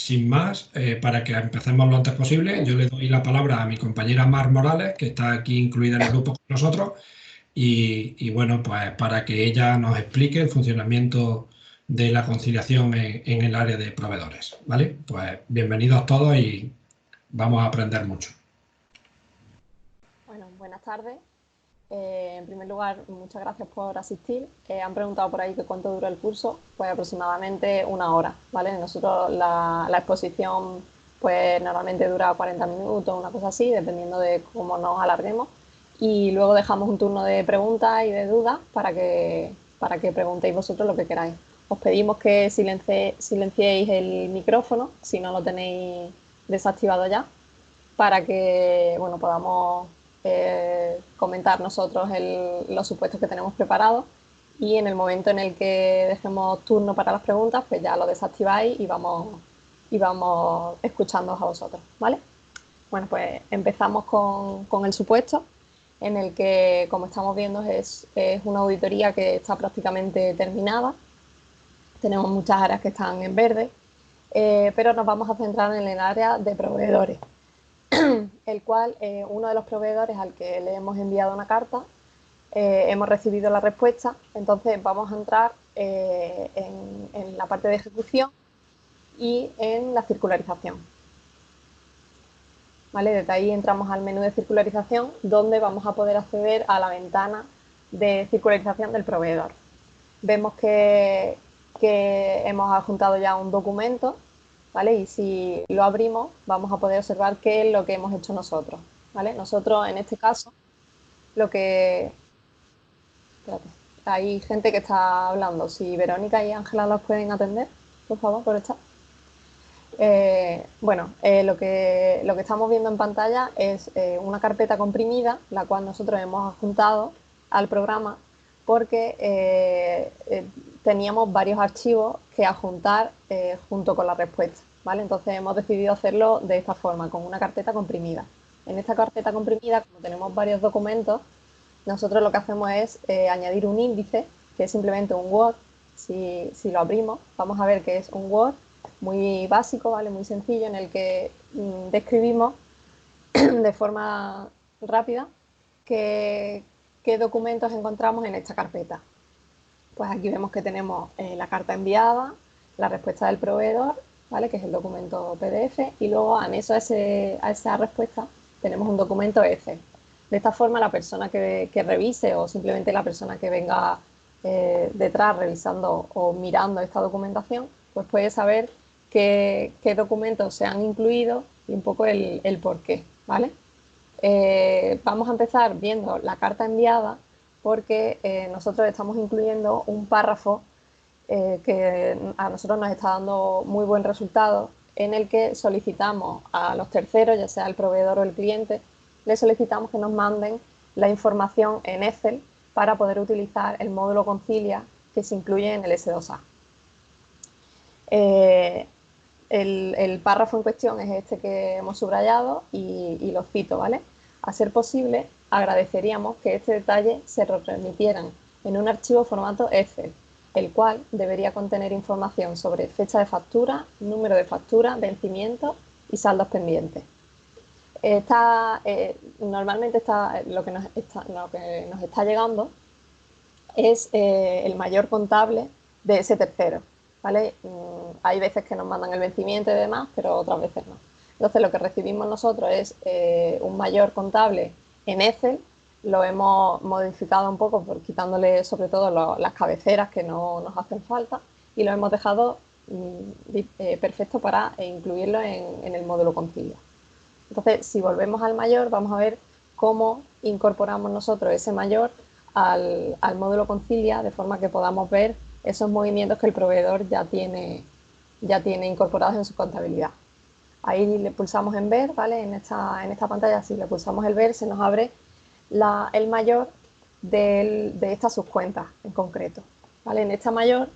sin más, para que empecemos lo antes posible, yo le doy la palabra a mi compañera Mar Morales, que está aquí incluida en el grupo con nosotros, y bueno, pues para que ella nos explique el funcionamiento de la conciliación en el área de proveedores, ¿vale? Pues bienvenidos todos y vamos a aprender mucho. Bueno, buenas tardes. En primer lugar, muchas gracias por asistir. Han preguntado por ahí que cuánto dura el curso, pues aproximadamente 1 hora, ¿vale? Nosotros la exposición pues normalmente dura 40 minutos, una cosa así, dependiendo de cómo nos alarguemos. Y luego dejamos un turno de preguntas y de dudas para que preguntéis vosotros lo que queráis. Os pedimos que silenciéis el micrófono si no lo tenéis desactivado ya, para que bueno, podamos comentar nosotros los supuestos que tenemos preparados, y en el momento en el que dejemos turno para las preguntas, pues ya lo desactiváis y vamos escuchándoos a vosotros, ¿vale? Bueno, pues empezamos con el supuesto, en el que, como estamos viendo, es una auditoría que está prácticamente terminada. Tenemos muchas áreas que están en verde, pero nos vamos a centrar en el área de proveedores, el cual uno de los proveedores al que le hemos enviado una carta, hemos recibido la respuesta. Entonces vamos a entrar en la parte de ejecución y en la circularización, ¿vale? Desde ahí entramos al menú de circularización, donde vamos a poder acceder a la ventana de circularización del proveedor. Vemos que hemos adjuntado ya un documento, ¿vale? Y si lo abrimos, vamos a poder observar qué es lo que hemos hecho nosotros, ¿vale? Nosotros, en este caso, lo que... Espérate, hay gente que está hablando. Si Verónica y Ángela los pueden atender, por favor, por el chat. Lo que estamos viendo en pantalla es una carpeta comprimida, la cual nosotros hemos adjuntado al programa porque teníamos varios archivos que adjuntar junto con la respuesta, ¿vale? Entonces hemos decidido hacerlo de esta forma, con una carpeta comprimida. En esta carpeta comprimida, como tenemos varios documentos, nosotros lo que hacemos es añadir un índice, que es simplemente un Word. Si lo abrimos, vamos a ver que es un Word muy básico, ¿vale? Muy sencillo, en el que describimos de forma rápida qué documentos encontramos en esta carpeta. Pues aquí vemos que tenemos la carta enviada, la respuesta del proveedor, ¿vale? Que es el documento PDF, y luego anexo a esa respuesta tenemos un documento Excel. De esta forma, la persona que revise, o simplemente la persona que venga detrás revisando o mirando esta documentación, pues puede saber qué documentos se han incluido y un poco el por qué, ¿vale? Vamos a empezar viendo la carta enviada, porque nosotros estamos incluyendo un párrafo que a nosotros nos está dando muy buen resultado, en el que solicitamos a los terceros, ya sea el proveedor o el cliente, le solicitamos que nos manden la información en Excel para poder utilizar el módulo Concilia que se incluye en el S2A. El párrafo en cuestión es este que hemos subrayado y lo cito, ¿vale? A ser posible, agradeceríamos que este detalle se remitieran en un archivo formato Excel, el cual debería contener información sobre fecha de factura, número de factura, vencimiento y saldos pendientes. Normalmente lo que nos está llegando es el mayor contable de ese tercero, ¿vale? Hay veces que nos mandan el vencimiento y demás, pero otras veces no. Entonces lo que recibimos nosotros es un mayor contable en Excel. Lo hemos modificado un poco quitándole sobre todo las cabeceras que no nos hacen falta, y lo hemos dejado perfecto para incluirlo en el módulo Concilia. Entonces, si volvemos al mayor, vamos a ver cómo incorporamos nosotros ese mayor al módulo Concilia, de forma que podamos ver esos movimientos que el proveedor ya tiene incorporados en su contabilidad. Ahí le pulsamos en ver, ¿vale? En esta pantalla, si le pulsamos el ver, se nos abre el mayor de estas subcuentas en concreto, ¿vale? En esta mayor,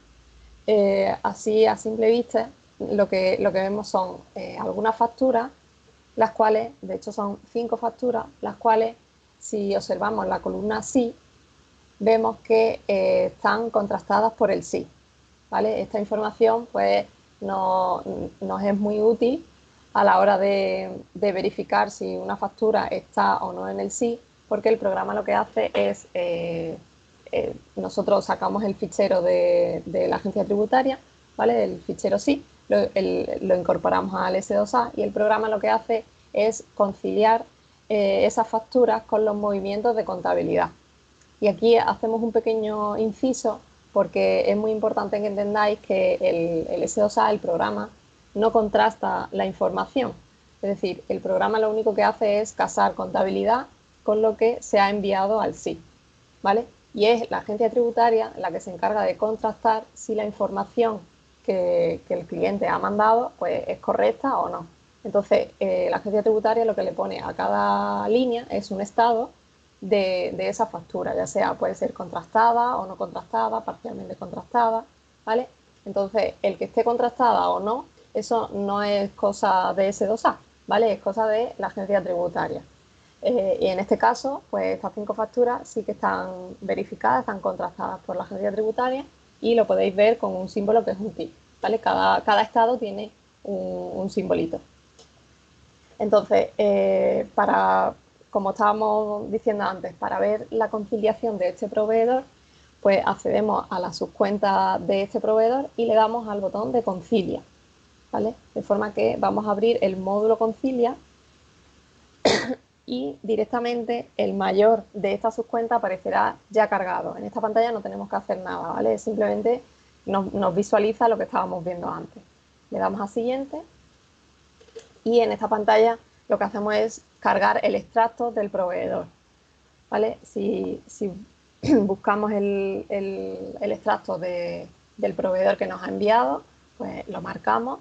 así a simple vista, lo que vemos son algunas facturas, las cuales, de hecho son 5 facturas, las cuales, si observamos la columna sí, vemos que están contrastadas por el sí, ¿vale? Esta información pues nos es muy útil a la hora de verificar si una factura está o no en el SIC, porque el programa lo que hace es, nosotros sacamos el fichero de la agencia tributaria, ¿vale? El fichero SIC, lo incorporamos al S2A y el programa lo que hace es conciliar esas facturas con los movimientos de contabilidad. Y aquí hacemos un pequeño inciso porque es muy importante que entendáis que el S2A, el programa, no contrasta la información. Es decir, el programa lo único que hace es casar contabilidad con lo que se ha enviado al SIC, ¿vale? Y es la agencia tributaria la que se encarga de contrastar si la información que el cliente ha mandado pues, es correcta o no. Entonces, la agencia tributaria lo que le pone a cada línea es un estado de esa factura, ya sea puede ser contrastada o no contrastada, parcialmente contrastada, ¿vale? Entonces, el que esté contrastada o no, eso no es cosa de S2A, ¿vale? Es cosa de la agencia tributaria. Y en este caso, pues estas 5 facturas sí que están verificadas, están contrastadas por la agencia tributaria y lo podéis ver con un símbolo que es un TIC, ¿vale? Cada estado tiene un simbolito. Entonces, como estábamos diciendo antes, para ver la conciliación de este proveedor, pues accedemos a la subcuenta de este proveedor y le damos al botón de concilia, ¿vale? De forma que vamos a abrir el módulo concilia y directamente el mayor de esta subcuenta aparecerá ya cargado. En esta pantalla no tenemos que hacer nada, ¿vale? Simplemente nos visualiza lo que estábamos viendo antes. Le damos a siguiente y en esta pantalla lo que hacemos es cargar el extracto del proveedor, ¿vale? Si buscamos el extracto del proveedor que nos ha enviado, pues lo marcamos.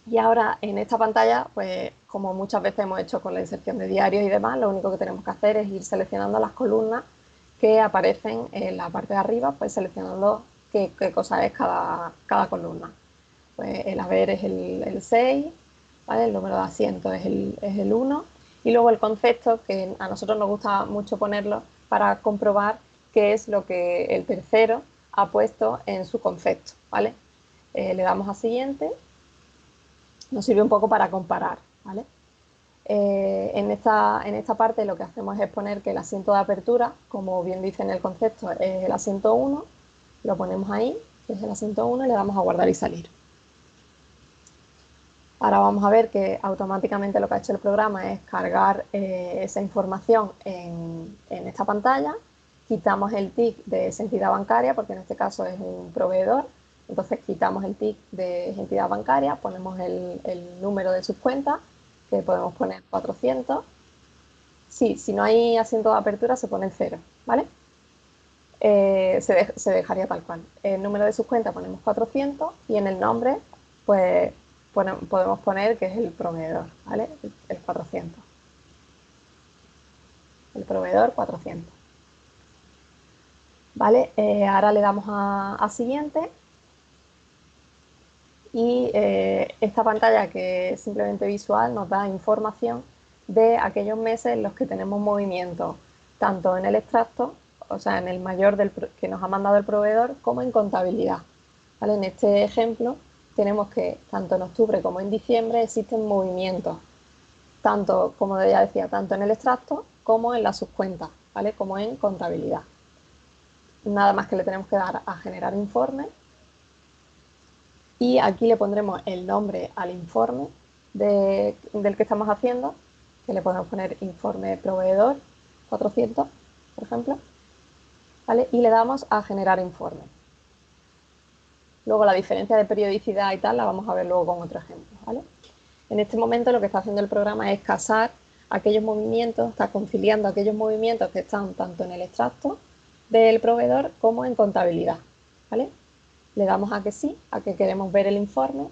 Y ahora en esta pantalla, pues como muchas veces hemos hecho con la inserción de diarios y demás, lo único que tenemos que hacer es ir seleccionando las columnas que aparecen en la parte de arriba, pues seleccionando qué cosa es cada columna. Pues el haber es el 6, ¿vale? El número de asientos es el 1 y luego el concepto, que a nosotros nos gusta mucho ponerlo para comprobar qué es lo que el tercero ha puesto en su concepto, ¿vale? Le damos a siguiente. Nos sirve un poco para comparar, ¿vale? En esta parte lo que hacemos es poner que el asiento de apertura, como bien dice en el concepto, es el asiento 1, lo ponemos ahí, que es el asiento 1, y le damos a guardar y salir. Ahora vamos a ver que automáticamente lo que ha hecho el programa es cargar esa información en esta pantalla. Quitamos el TIC de esa entidad bancaria, porque en este caso es un proveedor. Entonces quitamos el TIC de esa entidad bancaria, ponemos el número de sus cuentas, que podemos poner 400. Sí, si no hay asiento de apertura se pone el 0, ¿vale? Se dejaría tal cual. El número de sus cuentas ponemos 400 y en el nombre, pues podemos poner que es el proveedor, ¿vale? El 400. El proveedor 400. ¿Vale? Ahora le damos a siguiente. Y esta pantalla, que es simplemente visual, nos da información de aquellos meses en los que tenemos movimiento, tanto en el extracto, o sea, en el mayor que nos ha mandado el proveedor, como en contabilidad, ¿vale? En este ejemplo tenemos que tanto en octubre como en diciembre existen movimientos, tanto, como ya decía, tanto en el extracto como en las subcuentas, ¿vale? Como en contabilidad. Nada más que le tenemos que dar a generar informe. Y aquí le pondremos el nombre al informe del que estamos haciendo, que le podemos poner informe proveedor 400, por ejemplo, ¿vale? Y le damos a generar informe. Luego la diferencia de periodicidad y tal la vamos a ver luego con otro ejemplo, ¿vale? En este momento lo que está haciendo el programa es casar aquellos movimientos, está conciliando aquellos movimientos que están tanto en el extracto del proveedor como en contabilidad, ¿vale? Le damos a que sí, a que queremos ver el informe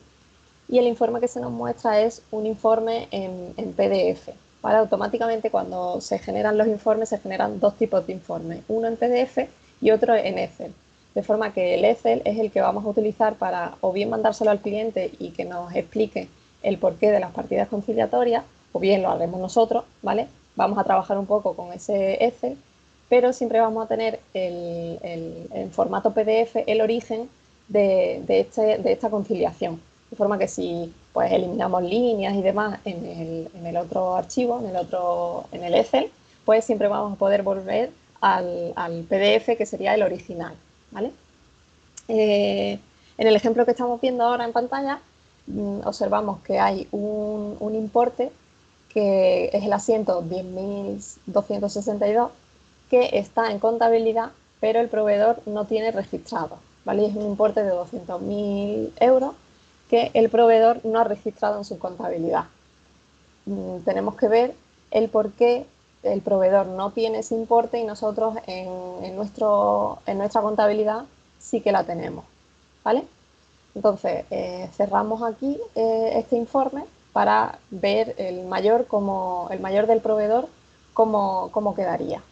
y el informe que se nos muestra es un informe en PDF, ¿vale? Automáticamente cuando se generan los informes se generan dos tipos de informes, uno en PDF y otro en Excel, de forma que el Excel es el que vamos a utilizar para o bien mandárselo al cliente y que nos explique el porqué de las partidas conciliatorias, o bien lo haremos nosotros, ¿vale? Vamos a trabajar un poco con ese Excel, pero siempre vamos a tener en formato PDF el origen de esta conciliación. De forma que si pues, eliminamos líneas y demás en el otro archivo, en el Excel, pues siempre vamos a poder volver al PDF, que sería el original, ¿vale? En el ejemplo que estamos viendo ahora en pantalla, observamos que hay un importe que es el asiento 10.262, que está en contabilidad, pero el proveedor no tiene registrado, ¿vale? Es un importe de 200.000 euros que el proveedor no ha registrado en su contabilidad. Tenemos que ver el por qué el proveedor no tiene ese importe y nosotros en nuestra contabilidad sí que la tenemos, ¿vale? Entonces, cerramos aquí este informe para ver el mayor del proveedor cómo quedaría,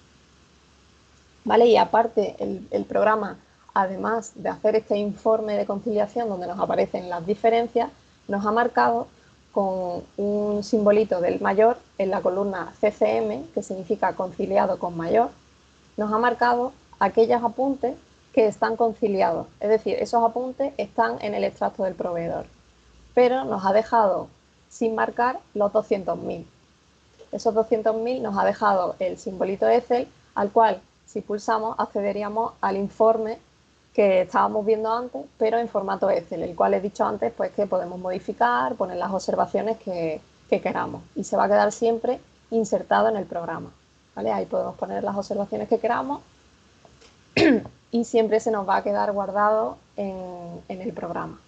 ¿vale? Y aparte, el programa, además de hacer este informe de conciliación donde nos aparecen las diferencias, nos ha marcado con un simbolito del mayor en la columna CCM, que significa conciliado con mayor, nos ha marcado aquellos apuntes que están conciliados. Es decir, esos apuntes están en el extracto del proveedor, pero nos ha dejado sin marcar los 200.000. Esos 200.000 nos ha dejado el simbolito Excel, al cual, si pulsamos, accederíamos al informe que estábamos viendo antes, pero en formato Excel, el cual he dicho antes pues, que podemos modificar, poner las observaciones que queramos, y se va a quedar siempre insertado en el programa, ¿vale? Ahí podemos poner las observaciones que queramos y siempre se nos va a quedar guardado en el programa.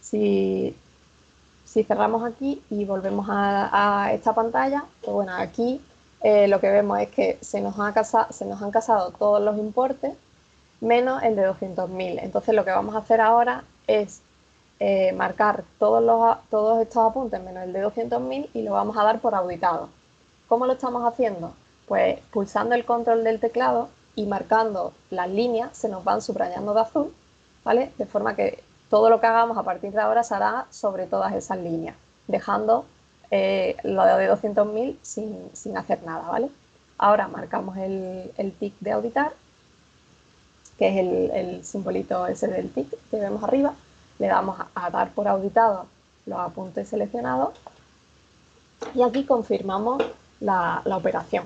Si cerramos aquí y volvemos a esta pantalla, pues bueno, aquí lo que vemos es que se nos han casado todos los importes menos el de 200.000. Entonces lo que vamos a hacer ahora es marcar todos estos apuntes menos el de 200.000 y lo vamos a dar por auditado. ¿Cómo lo estamos haciendo? Pues pulsando el control del teclado y marcando las líneas, se nos van subrayando de azul, ¿vale? De forma que todo lo que hagamos a partir de ahora se hará sobre todas esas líneas, dejando lo de 200.000 sin hacer nada, ¿vale? Ahora marcamos el tic de auditar, que es el simbolito ese del tic que vemos arriba. Le damos a dar por auditado los apuntes seleccionados y aquí confirmamos la operación.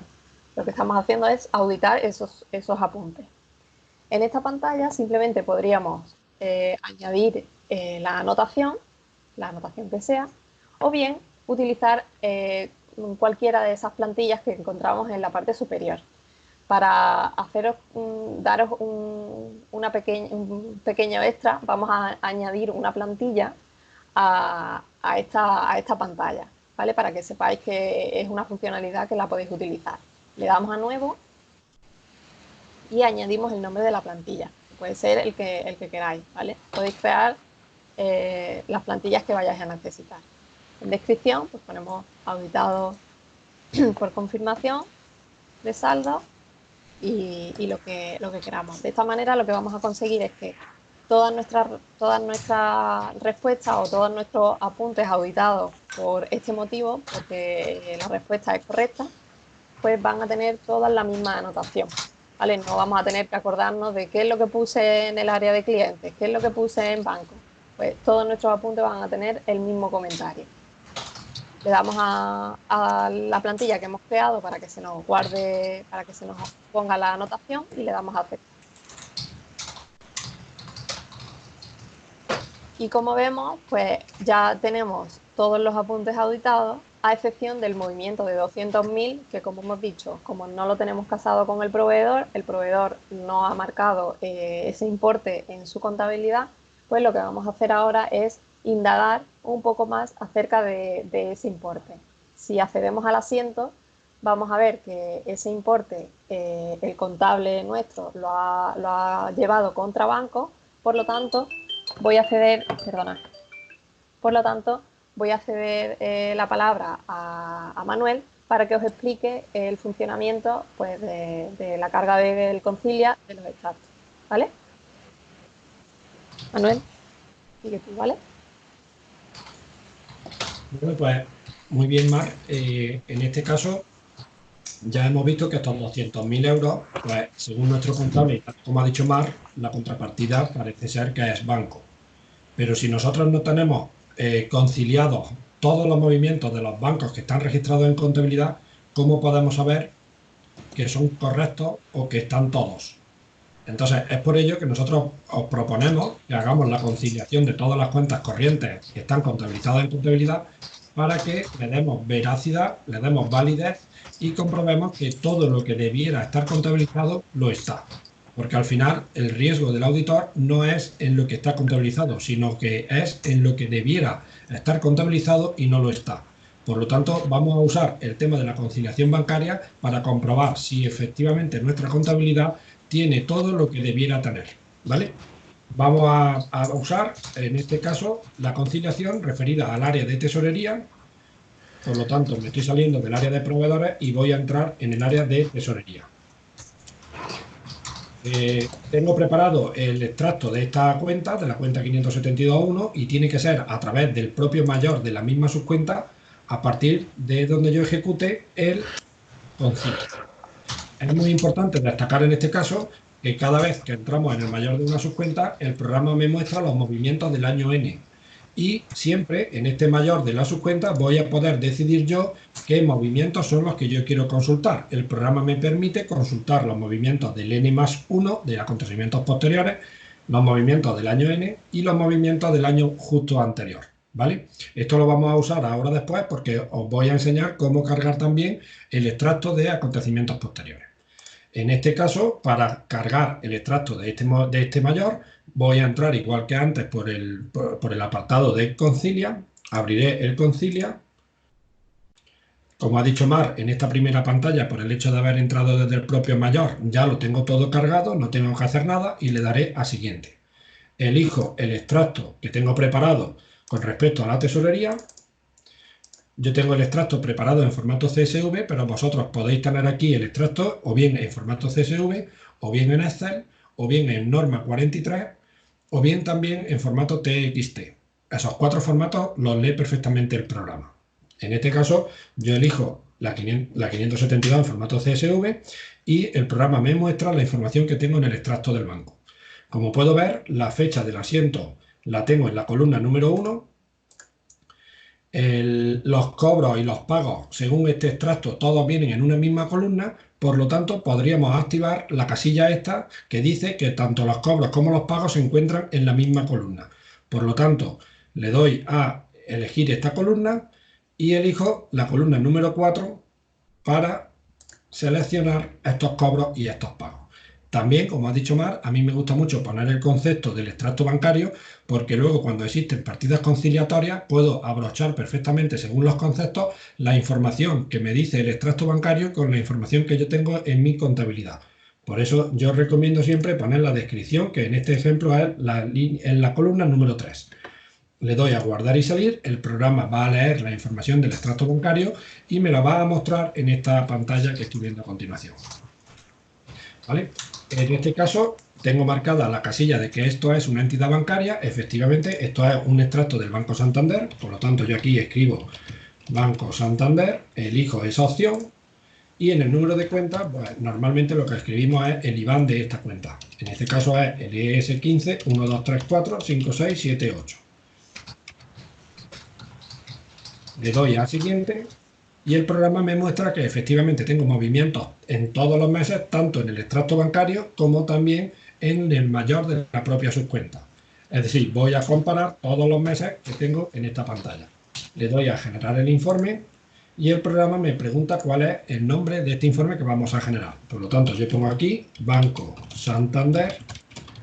Lo que estamos haciendo es auditar esos apuntes. En esta pantalla simplemente podríamos añadir la anotación que sea, o bien utilizar cualquiera de esas plantillas que encontramos en la parte superior. Para daros un pequeño extra, vamos a añadir una plantilla a esta pantalla, ¿vale? Para que sepáis que es una funcionalidad que la podéis utilizar. Le damos a nuevo y añadimos el nombre de la plantilla. Puede ser el que queráis, ¿vale? Podéis crear las plantillas que vayáis a necesitar. En descripción, pues ponemos auditado por confirmación de saldo y lo que queramos. De esta manera lo que vamos a conseguir es que todas nuestras respuestas o todos nuestros apuntes auditados por este motivo, porque la respuesta es correcta, pues van a tener todas la misma anotación, ¿vale? No vamos a tener que acordarnos de qué es lo que puse en el área de clientes, qué es lo que puse en banco. Pues todos nuestros apuntes van a tener el mismo comentario. Le damos a la plantilla que hemos creado para que se nos guarde, para que se nos ponga la anotación y le damos a aceptar. Y como vemos, pues ya tenemos todos los apuntes auditados, a excepción del movimiento de 200.000, que como hemos dicho, como no lo tenemos casado con el proveedor no ha marcado ese importe en su contabilidad, pues lo que vamos a hacer ahora es indagar un poco más acerca de ese importe. Si accedemos al asiento, vamos a ver que ese importe, el contable nuestro lo ha llevado contra banco, por lo tanto, voy a ceder la palabra a Manuel para que os explique el funcionamiento pues, de la carga del concilia de los extractos. ¿Vale? Manuel, sigue tú, ¿vale? Bueno, pues muy bien, Mar. En este caso, ya hemos visto que estos 200.000 euros, pues según nuestro contable, como ha dicho Mar, la contrapartida parece ser que es banco. Pero si nosotros no tenemos conciliados todos los movimientos de los bancos que están registrados en contabilidad, ¿cómo podemos saber que son correctos o que están todos? Entonces, es por ello que nosotros os proponemos que hagamos la conciliación de todas las cuentas corrientes que están contabilizadas en contabilidad para que le demos veracidad, le demos validez y comprobemos que todo lo que debiera estar contabilizado lo está. Porque al final el riesgo del auditor no es en lo que está contabilizado, sino que es en lo que debiera estar contabilizado y no lo está. Por lo tanto, vamos a usar el tema de la conciliación bancaria para comprobar si efectivamente nuestra contabilidad tiene todo lo que debiera tener, ¿vale? Vamos a usar, en este caso, la conciliación referida al área de tesorería. Por lo tanto, me estoy saliendo del área de proveedores y voy a entrar en el área de tesorería. Tengo preparado el extracto de esta cuenta, de la cuenta 572.1, y tiene que ser a través del propio mayor de la misma subcuenta a partir de donde yo ejecute el concilio. Es muy importante destacar en este caso que cada vez que entramos en el mayor de una subcuenta, el programa me muestra los movimientos del año N. Y siempre en este mayor de la subcuenta voy a poder decidir yo qué movimientos son los que yo quiero consultar. El programa me permite consultar los movimientos del N+1 de acontecimientos posteriores, los movimientos del año N y los movimientos del año justo anterior. ¿Vale? Esto lo vamos a usar ahora después porque os voy a enseñar cómo cargar también el extracto de acontecimientos posteriores. En este caso, para cargar el extracto de este mayor, voy a entrar igual que antes por el apartado de Concilia, abriré el Concilia. Como ha dicho Mar, en esta primera pantalla, por el hecho de haber entrado desde el propio mayor, ya lo tengo todo cargado, no tengo que hacer nada y le daré a siguiente. Elijo el extracto que tengo preparado con respecto a la tesorería. Yo tengo el extracto preparado en formato CSV, pero vosotros podéis tener aquí el extracto o bien en formato CSV, o bien en Excel, o bien en Norma 43, o bien también en formato TXT. Esos 4 formatos los lee perfectamente el programa. En este caso, yo elijo la 572 en formato CSV y el programa me muestra la información que tengo en el extracto del banco. Como puedo ver, la fecha del asiento la tengo en la columna número 1. Los cobros y los pagos, según este extracto, todos vienen en una misma columna, por lo tanto, podríamos activar la casilla esta que dice que tanto los cobros como los pagos se encuentran en la misma columna. Por lo tanto, le doy a elegir esta columna y elijo la columna número 4 para seleccionar estos cobros y estos pagos. También, como ha dicho Mar, a mí me gusta mucho poner el concepto del extracto bancario porque luego cuando existen partidas conciliatorias puedo abrochar perfectamente según los conceptos la información que me dice el extracto bancario con la información que yo tengo en mi contabilidad. Por eso yo recomiendo siempre poner la descripción, que en este ejemplo es en la columna número 3. Le doy a guardar y salir, el programa va a leer la información del extracto bancario y me la va a mostrar en esta pantalla que estoy viendo a continuación. ¿Vale? En este caso tengo marcada la casilla de que esto es una entidad bancaria. Efectivamente, esto es un extracto del Banco Santander, por lo tanto yo aquí escribo Banco Santander, elijo esa opción y en el número de cuenta, pues, normalmente lo que escribimos es el IBAN de esta cuenta. En este caso es el ES15 1234 5678. Le doy a siguiente y el programa me muestra que efectivamente tengo movimientos en todos los meses, tanto en el extracto bancario como también en el mayor de la propia subcuenta. Es decir, voy a comparar todos los meses que tengo en esta pantalla. Le doy a generar el informe y el programa me pregunta cuál es el nombre de este informe que vamos a generar. Por lo tanto, yo pongo aquí Banco Santander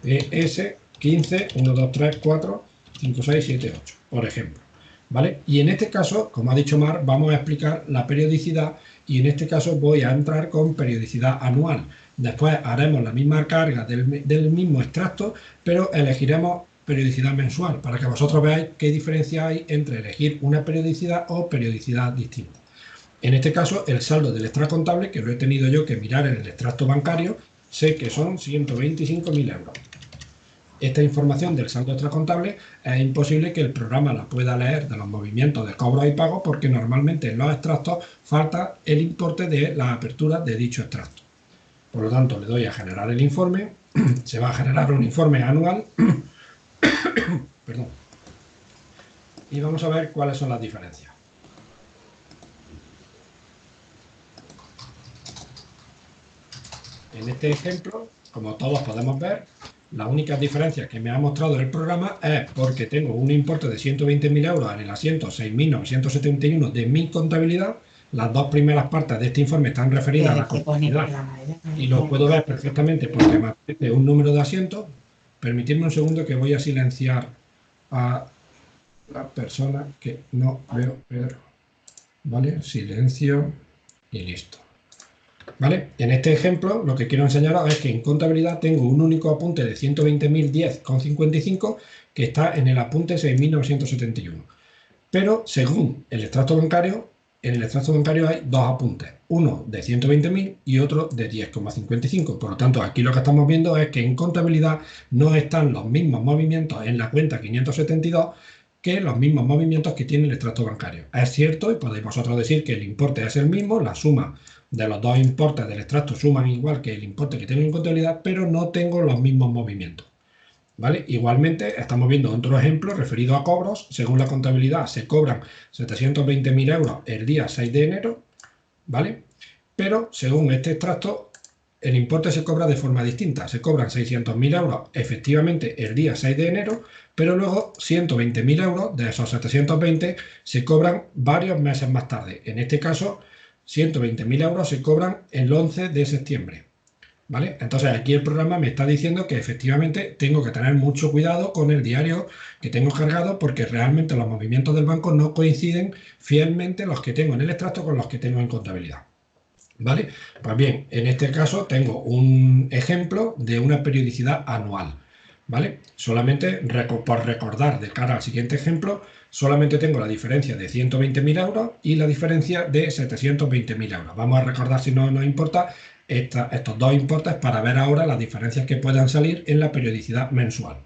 ES 15 1234 5678, por ejemplo. ¿Vale? Y en este caso, como ha dicho Mar, vamos a explicar la periodicidad y en este caso voy a entrar con periodicidad anual. Después haremos la misma carga del mismo extracto, pero elegiremos periodicidad mensual para que vosotros veáis qué diferencia hay entre elegir una periodicidad o periodicidad distinta. En este caso, el saldo del extracontable, que lo he tenido yo que mirar en el extracto bancario, sé que son 125.000 euros. esta información del saldo extracontable es imposible que el programa la pueda leer de los movimientos de cobros y pagos porque normalmente en los extractos falta el importe de la apertura de dicho extracto. Por lo tanto, le doy a generar el informe, se va a generar un informe anual, perdón, y vamos a ver cuáles son las diferencias. En este ejemplo, como todos podemos ver, la única diferencia que me ha mostrado el programa es porque tengo un importe de 120.000 euros en el asiento 6.971 de mi contabilidad. Las dos primeras partes de este informe están referidas a la contabilidad y lo puedo ver perfectamente porque me aparece un número de asientos. Permitidme un segundo que voy a silenciar a la persona que no veo, Pedro. ¿Vale? Silencio y listo. ¿Vale? En este ejemplo lo que quiero enseñaros es que en contabilidad tengo un único apunte de 120.010,55 que está en el apunte 6.971. Pero según el extracto bancario, en el extracto bancario hay dos apuntes, uno de 120.000 y otro de 10,55. Por lo tanto, aquí lo que estamos viendo es que en contabilidad no están los mismos movimientos en la cuenta 572 que los mismos movimientos que tiene el extracto bancario. Es cierto, y podéis vosotros decir que el importe es el mismo, la suma de los dos importes del extracto suman igual que el importe que tengo en contabilidad, pero no tengo los mismos movimientos. ¿Vale? Igualmente, estamos viendo otro ejemplo referido a cobros. Según la contabilidad, se cobran 720.000 euros el día 6 de enero, ¿vale? Pero según este extracto, el importe se cobra de forma distinta. Se cobran 600.000 euros efectivamente el día 6 de enero, pero luego 120.000 euros de esos 720 se cobran varios meses más tarde. En este caso, 120.000 euros se cobran el 11 de septiembre. ¿Vale? Entonces aquí el programa me está diciendo que efectivamente tengo que tener mucho cuidado con el diario que tengo cargado porque realmente los movimientos del banco no coinciden fielmente los que tengo en el extracto con los que tengo en contabilidad. ¿Vale? Pues bien, en este caso tengo un ejemplo de una periodicidad anual. ¿Vale? Solamente por recordar de cara al siguiente ejemplo, solamente tengo la diferencia de 120.000 euros y la diferencia de 720.000 euros. Vamos a recordar, si no nos importa, estos dos importes para ver ahora las diferencias que puedan salir en la periodicidad mensual.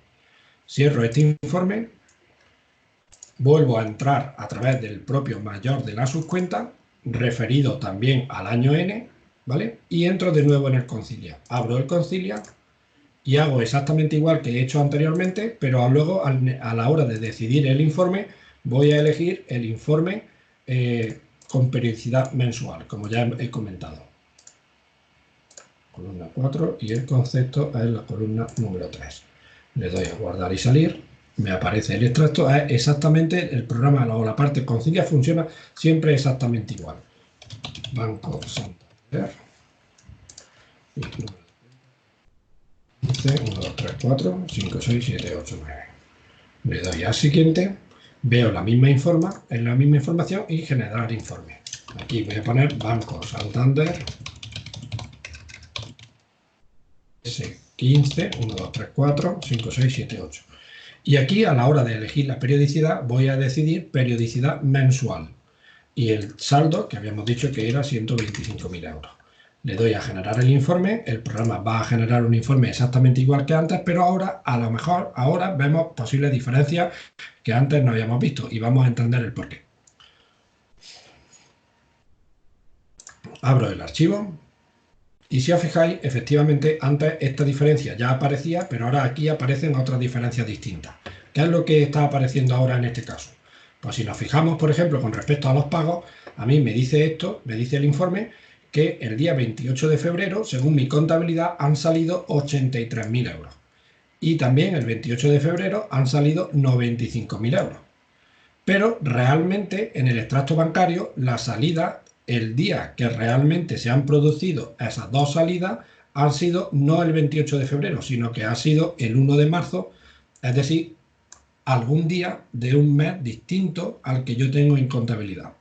Cierro este informe, vuelvo a entrar a través del propio mayor de la subcuenta, referido también al año N, ¿vale? Y entro de nuevo en el Concilia. Abro el Concilia y hago exactamente igual que he hecho anteriormente, pero luego a la hora de decidir el informe voy a elegir el informe con periodicidad mensual, como ya he comentado. Columna 4 y el concepto es la columna número 3. Le doy a guardar y salir, me aparece el extracto, es exactamente el programa o la parte Concilia funciona siempre exactamente igual. Banco Santander. 1, 2, 3, 4, 5, 6, 7, 8, 9. Le doy al siguiente, veo la misma información y generar informe. Aquí voy a poner Banco Santander S15, 1, 2, 3, 4, 5, 6, 7, 8. Y aquí a la hora de elegir la periodicidad voy a decidir periodicidad mensual. Y el saldo que habíamos dicho que era 125.000 euros. Le doy a generar el informe, el programa va a generar un informe exactamente igual que antes, pero ahora, a lo mejor, ahora vemos posibles diferencias que antes no habíamos visto y vamos a entender el porqué. Abro el archivo y si os fijáis, efectivamente, antes esta diferencia ya aparecía, pero ahora aquí aparecen otras diferencias distintas. ¿Qué es lo que está apareciendo ahora en este caso? Pues si nos fijamos, por ejemplo, con respecto a los pagos, a mí me dice esto, me dice el informe, que el día 28 de febrero, según mi contabilidad, han salido 83.000 euros. Y también el 28 de febrero han salido 95.000 euros. Pero realmente en el extracto bancario, la salida, el día que realmente se han producido esas dos salidas, han sido no el 28 de febrero, sino que ha sido el 1 de marzo, es decir, algún día de un mes distinto al que yo tengo en contabilidad.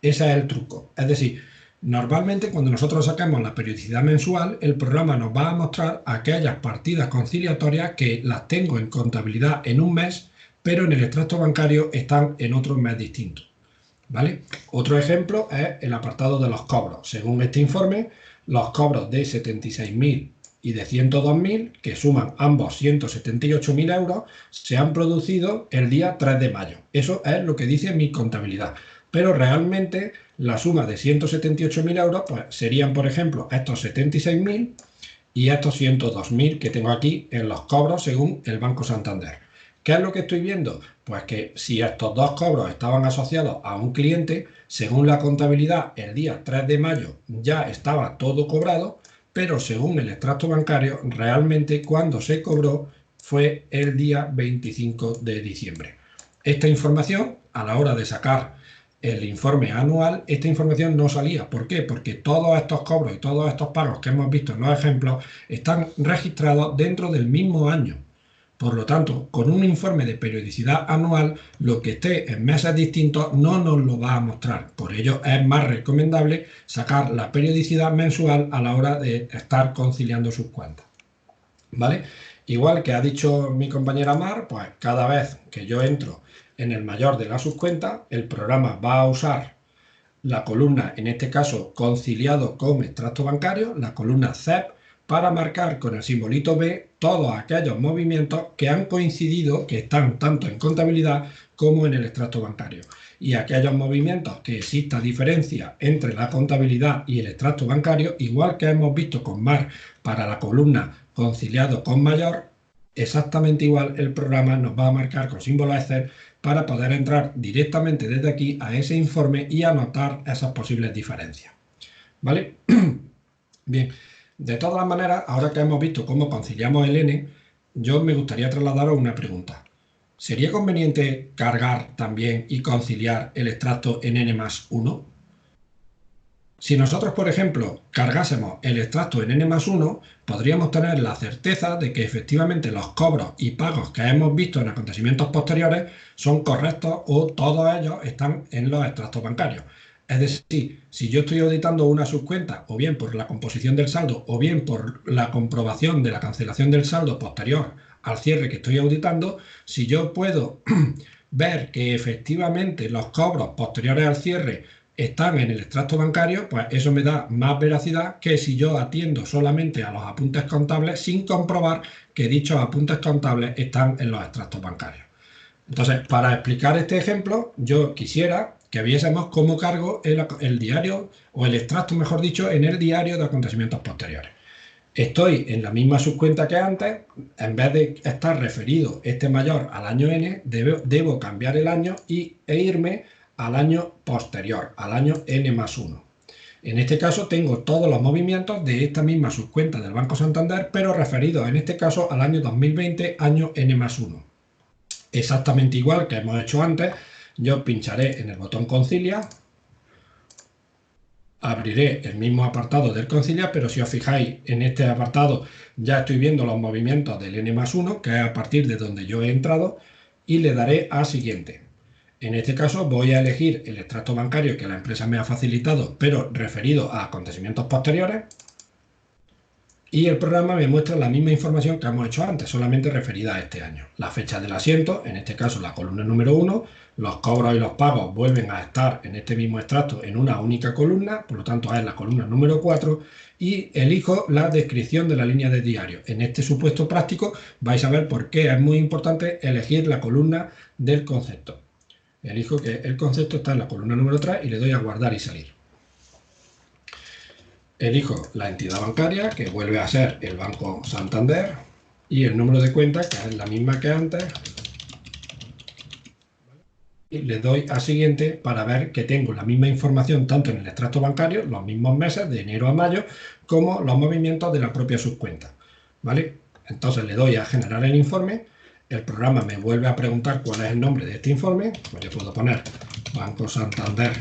Ese es el truco. Es decir, normalmente cuando nosotros sacamos la periodicidad mensual, el programa nos va a mostrar aquellas partidas conciliatorias que las tengo en contabilidad en un mes, pero en el extracto bancario están en otro mes distinto. ¿Vale? Otro ejemplo es el apartado de los cobros. Según este informe, los cobros de 76.000 y de 102.000, que suman ambos 178.000 euros, se han producido el día 3 de mayo. Eso es lo que dice mi contabilidad. Pero realmente la suma de 178.000 euros pues, serían, por ejemplo, estos 76.000 y estos 102.000 que tengo aquí en los cobros según el Banco Santander. ¿Qué es lo que estoy viendo? Pues que si estos dos cobros estaban asociados a un cliente, según la contabilidad, el día 3 de mayo ya estaba todo cobrado, pero según el extracto bancario, realmente cuando se cobró fue el día 25 de diciembre. Esta información, a la hora de sacar el informe anual, esta información no salía. ¿Por qué? Porque todos estos cobros y todos estos pagos que hemos visto en los ejemplos están registrados dentro del mismo año. Por lo tanto, con un informe de periodicidad anual, lo que esté en meses distintos no nos lo va a mostrar. Por ello, es más recomendable sacar la periodicidad mensual a la hora de estar conciliando sus cuentas. ¿Vale? Igual que ha dicho mi compañera Mar, pues cada vez que yo entro en el mayor de las subcuentas, el programa va a usar la columna, en este caso conciliado con extracto bancario, la columna CEP, para marcar con el simbolito B todos aquellos movimientos que han coincidido, que están tanto en contabilidad como en el extracto bancario. Y aquellos movimientos que exista diferencia entre la contabilidad y el extracto bancario, igual que hemos visto con Mar para la columna conciliado con mayor, exactamente igual el programa nos va a marcar con símbolo Excel para poder entrar directamente desde aquí a ese informe y anotar esas posibles diferencias. ¿Vale? Bien, de todas maneras, ahora que hemos visto cómo conciliamos el N, yo me gustaría trasladaros una pregunta. ¿Sería conveniente cargar también y conciliar el extracto en N+1? Si nosotros, por ejemplo, cargásemos el extracto en N+1, podríamos tener la certeza de que efectivamente los cobros y pagos que hemos visto en acontecimientos posteriores son correctos o todos ellos están en los extractos bancarios. Es decir, si yo estoy auditando una subcuenta, o bien por la composición del saldo, o bien por la comprobación de la cancelación del saldo posterior al cierre que estoy auditando, si yo puedo ver que efectivamente los cobros posteriores al cierre están en el extracto bancario, pues eso me da más veracidad que si yo atiendo solamente a los apuntes contables sin comprobar que dichos apuntes contables están en los extractos bancarios. Entonces, para explicar este ejemplo, yo quisiera que viésemos cómo cargo el diario, o el extracto, mejor dicho, en el diario de acontecimientos posteriores. Estoy en la misma subcuenta que antes, en vez de estar referido este mayor al año N, debo cambiar el año e irme al año posterior, al año N+1. En este caso tengo todos los movimientos de esta misma subcuenta del Banco Santander, pero referidos en este caso al año 2020, año N+1. Exactamente igual que hemos hecho antes, yo pincharé en el botón Concilia, abriré el mismo apartado del Concilia, pero si os fijáis en este apartado ya estoy viendo los movimientos del N+1, que es a partir de donde yo he entrado, y le daré a Siguiente. En este caso voy a elegir el extracto bancario que la empresa me ha facilitado, pero referido a acontecimientos posteriores, y el programa me muestra la misma información que hemos hecho antes, solamente referida a este año. La fecha del asiento, en este caso la columna número 1, los cobros y los pagos vuelven a estar en este mismo extracto en una única columna, por lo tanto es la columna número 4, y elijo la descripción de la línea de diario. En este supuesto práctico vais a ver por qué es muy importante elegir la columna del concepto. Elijo que el concepto está en la columna número 3 y le doy a guardar y salir. Elijo la entidad bancaria, que vuelve a ser el Banco Santander, y el número de cuenta, que es la misma que antes, y le doy a Siguiente para ver que tengo la misma información tanto en el extracto bancario, los mismos meses, de enero a mayo, como los movimientos de la propia subcuenta. ¿Vale? Entonces le doy a generar el informe, el programa me vuelve a preguntar cuál es el nombre de este informe, pues yo puedo poner Banco Santander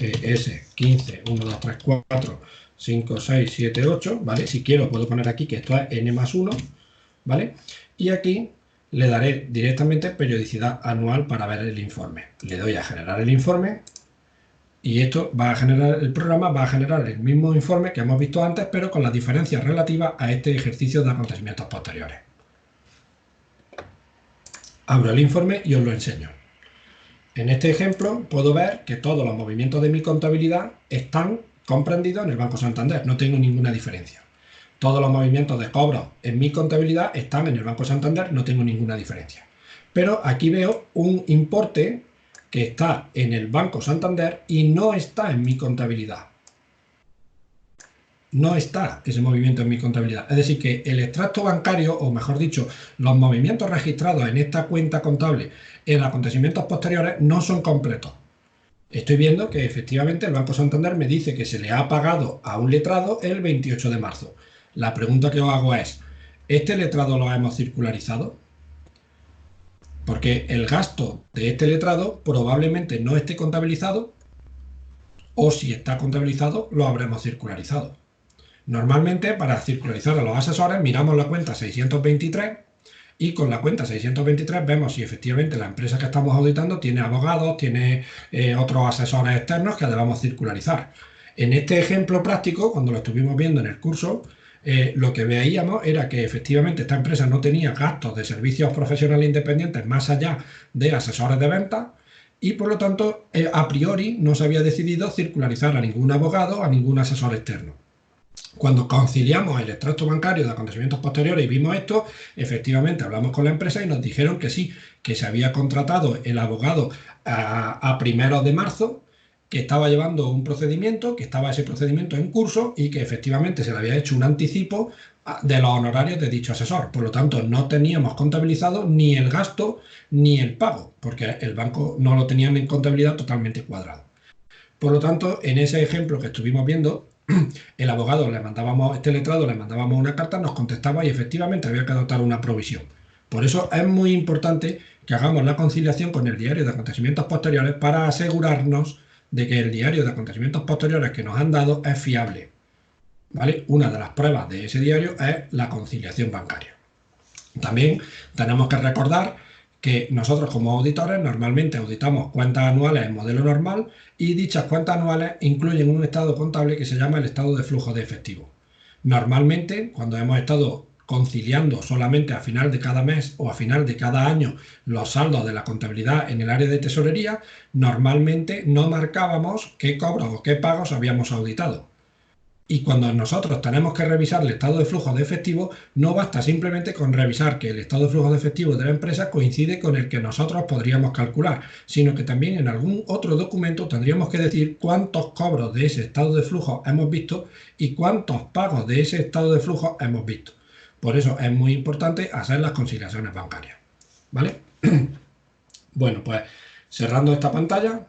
ES 15 1 2 3 4 5, 6, 7, 8, ¿vale? Si quiero puedo poner aquí que esto es N+1, ¿vale? Y aquí le daré directamente periodicidad anual para ver el informe. Le doy a generar el informe y esto va a generar, el programa va a generar el mismo informe que hemos visto antes, pero con las diferencias relativas a este ejercicio de acontecimientos posteriores. Abro el informe y os lo enseño. En este ejemplo puedo ver que todos los movimientos de mi contabilidad están comprendido en el Banco Santander, no tengo ninguna diferencia. Todos los movimientos de cobros en mi contabilidad están en el Banco Santander, no tengo ninguna diferencia. Pero aquí veo un importe que está en el Banco Santander y no está en mi contabilidad. No está ese movimiento en mi contabilidad. Es decir, que el extracto bancario, o mejor dicho, los movimientos registrados en esta cuenta contable en acontecimientos posteriores no son completos. Estoy viendo que efectivamente el Banco Santander me dice que se le ha pagado a un letrado el 28 de marzo. La pregunta que os hago es, ¿este letrado lo hemos circularizado? Porque el gasto de este letrado probablemente no esté contabilizado, o si está contabilizado lo habremos circularizado. Normalmente, para circularizar a los asesores, miramos la cuenta 623 y con la cuenta 623 vemos si efectivamente la empresa que estamos auditando tiene abogados, tiene otros asesores externos que debamos circularizar. En este ejemplo práctico, cuando lo estuvimos viendo en el curso, lo que veíamos era que efectivamente esta empresa no tenía gastos de servicios profesionales independientes más allá de asesores de ventas y por lo tanto, a priori no se había decidido circularizar a ningún abogado, a ningún asesor externo. Cuando conciliamos el extracto bancario de acontecimientos posteriores y vimos esto, efectivamente hablamos con la empresa y nos dijeron que sí, que se había contratado el abogado a primeros de marzo, que estaba llevando un procedimiento, que estaba ese procedimiento en curso y que efectivamente se le había hecho un anticipo de los honorarios de dicho asesor. Por lo tanto, no teníamos contabilizado ni el gasto ni el pago, porque el banco no lo tenía en contabilidad totalmente cuadrado. Por lo tanto, en ese ejemplo que estuvimos viendo, el abogado le mandábamos, este letrado le mandábamos una carta, nos contestaba y efectivamente había que adoptar una provisión. Por eso es muy importante que hagamos la conciliación con el diario de acontecimientos posteriores para asegurarnos de que el diario de acontecimientos posteriores que nos han dado es fiable. ¿Vale? Una de las pruebas de ese diario es la conciliación bancaria. También tenemos que recordar que nosotros como auditores normalmente auditamos cuentas anuales en modelo normal y dichas cuentas anuales incluyen un estado contable que se llama el estado de flujo de efectivo. Normalmente, cuando hemos estado conciliando solamente a final de cada mes o a final de cada año los saldos de la contabilidad en el área de tesorería, normalmente no marcábamos qué cobros o qué pagos habíamos auditado. Y cuando nosotros tenemos que revisar el estado de flujo de efectivo, no basta simplemente con revisar que el estado de flujo de efectivo de la empresa coincide con el que nosotros podríamos calcular, sino que también en algún otro documento tendríamos que decir cuántos cobros de ese estado de flujo hemos visto y cuántos pagos de ese estado de flujo hemos visto. Por eso es muy importante hacer las conciliaciones bancarias. ¿Vale? Bueno, pues cerrando esta pantalla,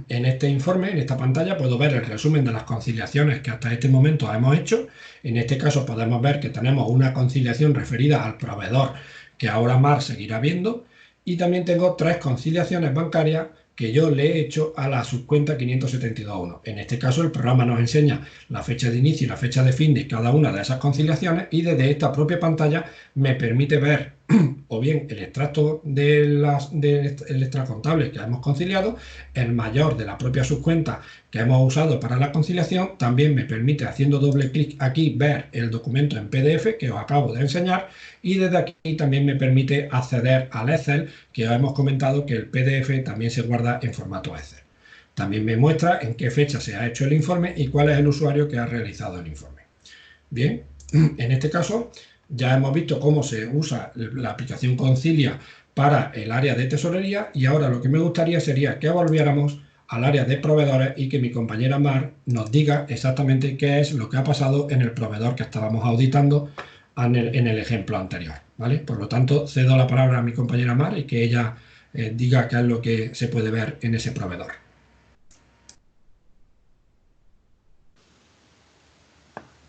en este informe, en esta pantalla, puedo ver el resumen de las conciliaciones que hasta este momento hemos hecho. En este caso podemos ver que tenemos una conciliación referida al proveedor que ahora Mar seguirá viendo y también tengo 3 conciliaciones bancarias que yo le he hecho a la subcuenta 572.1. En este caso el programa nos enseña la fecha de inicio y la fecha de fin de cada una de esas conciliaciones y desde esta propia pantalla me permite ver o bien el extracto del extracontable que hemos conciliado, el mayor de la propia subcuenta que hemos usado para la conciliación, también me permite haciendo doble clic aquí ver el documento en PDF que os acabo de enseñar y desde aquí también me permite acceder al Excel que os hemos comentado que el PDF también se guarda en formato Excel. También me muestra en qué fecha se ha hecho el informe y cuál es el usuario que ha realizado el informe. Bien, en este caso ya hemos visto cómo se usa la aplicación Concilia para el área de tesorería y ahora lo que me gustaría sería que volviéramos al área de proveedores y que mi compañera Mar nos diga exactamente qué es lo que ha pasado en el proveedor que estábamos auditando en el ejemplo anterior, ¿vale? Por lo tanto, cedo la palabra a mi compañera Mar y que ella diga qué es lo que se puede ver en ese proveedor.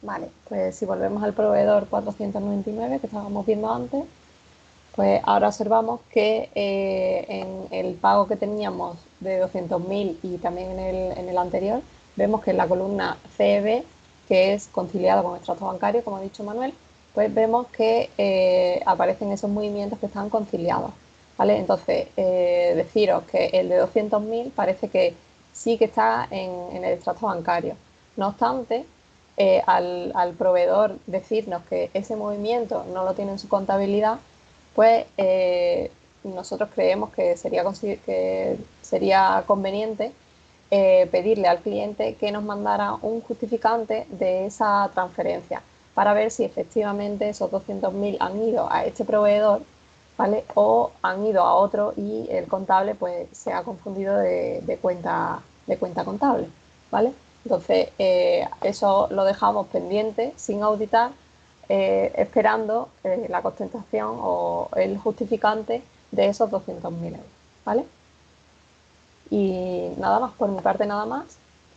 Vale, pues si volvemos al proveedor 499 que estábamos viendo antes, pues ahora observamos que en el pago que teníamos de 200.000 y también en el anterior, vemos que en la columna CEB, que es conciliado con extracto bancario, como ha dicho Manuel, pues vemos que aparecen esos movimientos que están conciliados. ¿Vale? Entonces, deciros que el de 200.000 parece que sí que está en el extracto bancario. No obstante, al proveedor decirnos que ese movimiento no lo tiene en su contabilidad, pues nosotros creemos que sería conveniente pedirle al cliente que nos mandara un justificante de esa transferencia para ver si efectivamente esos 200.000 han ido a este proveedor, ¿vale? O han ido a otro y el contable pues se ha confundido de cuenta contable, ¿vale? Entonces, eso lo dejamos pendiente, sin auditar, esperando la contestación o el justificante de esos 200.000 euros, ¿vale? Y nada más, por mi parte nada más.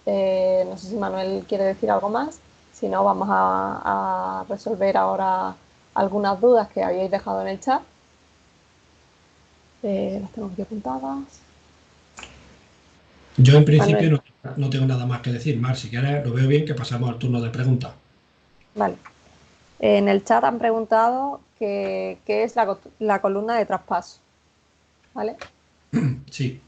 No sé si Manuel quiere decir algo más. Si no, vamos a resolver ahora algunas dudas que habíais dejado en el chat. Las tengo aquí apuntadas. Yo en principio no tengo nada más que decir. Mar, si quieres, lo veo bien que pasamos al turno de preguntas. Vale. En el chat han preguntado qué es la columna de traspaso. ¿Vale? Sí.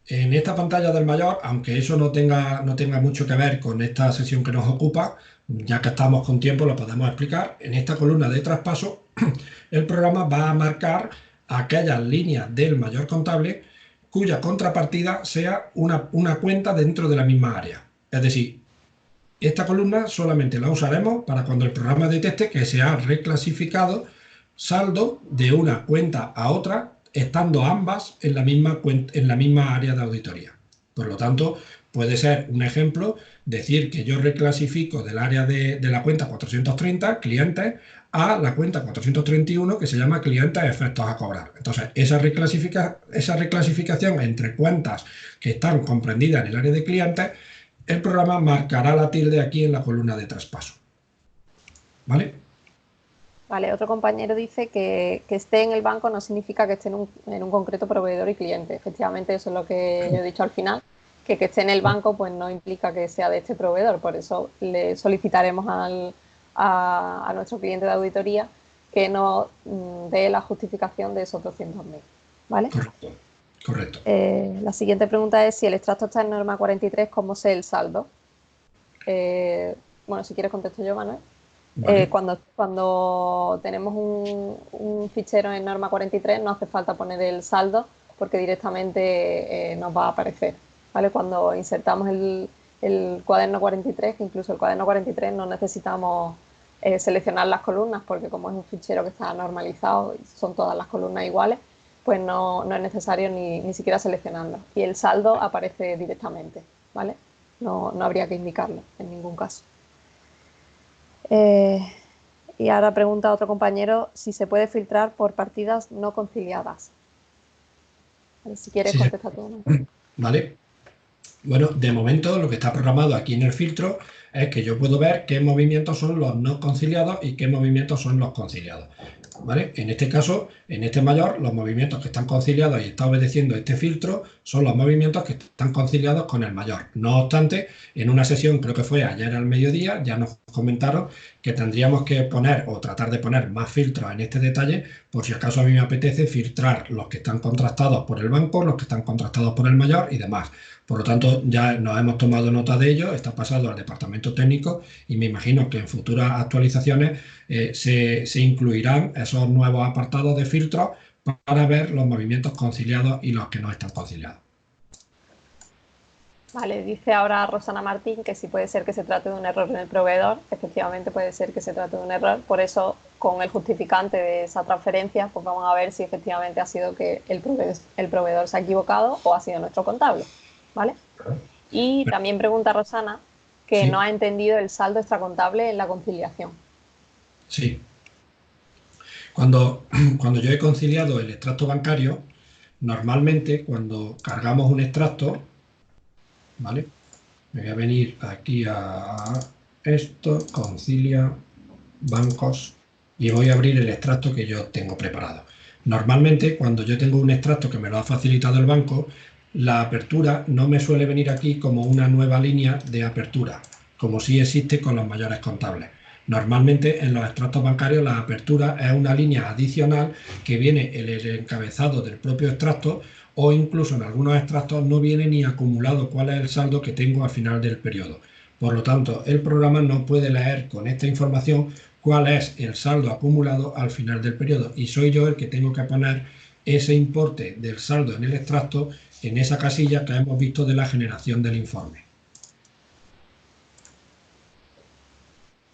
En esta pantalla del mayor, aunque eso no tenga mucho que ver con esta sesión que nos ocupa, ya que estamos con tiempo lo podemos explicar. En esta columna de traspaso, el programa va a marcar aquellas líneas del mayor contable cuya contrapartida sea una cuenta dentro de la misma área. Es decir, esta columna solamente la usaremos para cuando el programa detecte que se ha reclasificado saldo de una cuenta a otra, estando ambas en la misma área de auditoría. Por lo tanto, puede ser un ejemplo decir que yo reclasifico del área de la cuenta 430, clientes, a la cuenta 431 que se llama clientes efectos a cobrar. Entonces, esa reclasificación entre cuentas que están comprendidas en el área de clientes, el programa marcará la tilde aquí en la columna de traspaso. ¿Vale? Vale, otro compañero dice que esté en el banco no significa que esté en un concreto proveedor y cliente. Efectivamente, eso es lo que yo he dicho al final, que esté en el banco pues no implica que sea de este proveedor. Por eso le solicitaremos a nuestro cliente de auditoría que nos dé la justificación de esos 200.000. ¿Vale? Correcto. Correcto. La siguiente pregunta es si el extracto está en norma 43, ¿cómo sé el saldo? Bueno, si quieres contesto yo, Manuel. Vale. Cuando tenemos un fichero en norma 43 no hace falta poner el saldo porque directamente nos va a aparecer, ¿vale? Cuando insertamos el cuaderno 43, que incluso el cuaderno 43 no necesitamos seleccionar las columnas porque como es un fichero que está normalizado y son todas las columnas iguales, pues no es necesario ni siquiera seleccionarlo. Y el saldo aparece directamente, ¿vale? No habría que indicarlo en ningún caso. Y ahora pregunta a otro compañero si se puede filtrar por partidas no conciliadas. Vale, si quieres, Sí, contesta tú. Vale. Bueno, de momento lo que está programado aquí en el filtro es que yo puedo ver qué movimientos son los no conciliados y qué movimientos son los conciliados. ¿Vale? En este caso, en este mayor, los movimientos que están conciliados y está obedeciendo este filtro son los movimientos que están conciliados con el mayor. No obstante, en una sesión, creo que fue ayer al mediodía, ya nos comentaron que tendríamos que poner o tratar de poner más filtros en este detalle, por si acaso a mí me apetece filtrar los que están contrastados por el banco, los que están contrastados por el mayor y demás. Por lo tanto, ya nos hemos tomado nota de ello, está pasado al departamento técnico y me imagino que en futuras actualizaciones se incluirán esos nuevos apartados de filtros para ver los movimientos conciliados y los que no están conciliados. Vale, dice ahora Rosana Martín que sí puede ser que se trate de un error en el proveedor. Efectivamente puede ser que se trate de un error, por eso con el justificante de esa transferencia pues vamos a ver si efectivamente ha sido que el proveedor se ha equivocado o ha sido nuestro contable, ¿vale? Y también pregunta Rosana que Sí. no ha entendido el saldo extracontable en la conciliación. Sí. Cuando yo he conciliado el extracto bancario, normalmente cuando cargamos un extracto, ¿vale? Me voy a venir aquí a esto, concilia, bancos, y voy a abrir el extracto que yo tengo preparado. Normalmente, cuando yo tengo un extracto que me lo ha facilitado el banco, la apertura no me suele venir aquí como una nueva línea de apertura, como sí existe con los mayores contables. Normalmente en los extractos bancarios la apertura es una línea adicional que viene en el encabezado del propio extracto o incluso en algunos extractos no viene ni acumulado cuál es el saldo que tengo al final del periodo. Por lo tanto, el programa no puede leer con esta información cuál es el saldo acumulado al final del periodo y soy yo el que tengo que poner ese importe del saldo en el extracto en esa casilla que hemos visto de la generación del informe.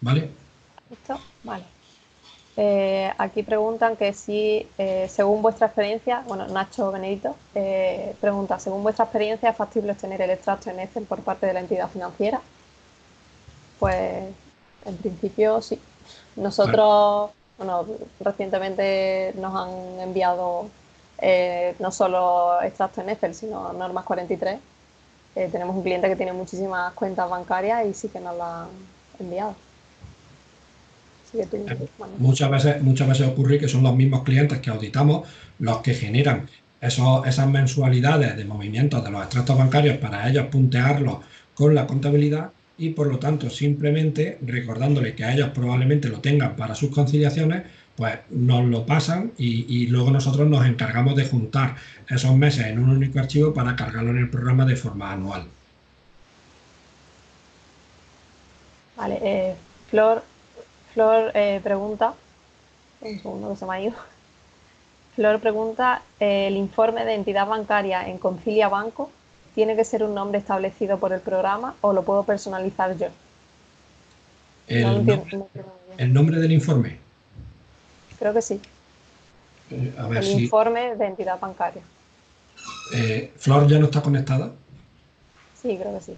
¿Vale? ¿Listo? Vale. Aquí preguntan que si, según vuestra experiencia, bueno, Nacho Benedito pregunta, según vuestra experiencia, ¿es factible obtener el extracto en Excel por parte de la entidad financiera? Pues, en principio, sí. Nosotros, bueno, recientemente nos han enviado no solo extracto en Excel, sino normas 43. Tenemos un cliente que tiene muchísimas cuentas bancarias y sí que nos la han enviado. Así que tú, bueno. Muchas veces ocurre que son los mismos clientes que auditamos los que generan esas mensualidades de movimientos de los extractos bancarios para ellos puntearlos con la contabilidad y por lo tanto simplemente recordándole que a ellos probablemente lo tengan para sus conciliaciones, pues nos lo pasan y luego nosotros nos encargamos de juntar esos meses en un único archivo para cargarlo en el programa de forma anual. Vale, Flor pregunta, un segundo que se me ha ido. Flor pregunta, ¿el informe de entidad bancaria en Concilia Banco tiene que ser un nombre establecido por el programa o lo puedo personalizar yo? No lo entiendo, no entiendo muy bien. El nombre del informe. Creo que sí. A ver El si informe de entidad bancaria. Flor ya no está conectada. Sí, creo que sí.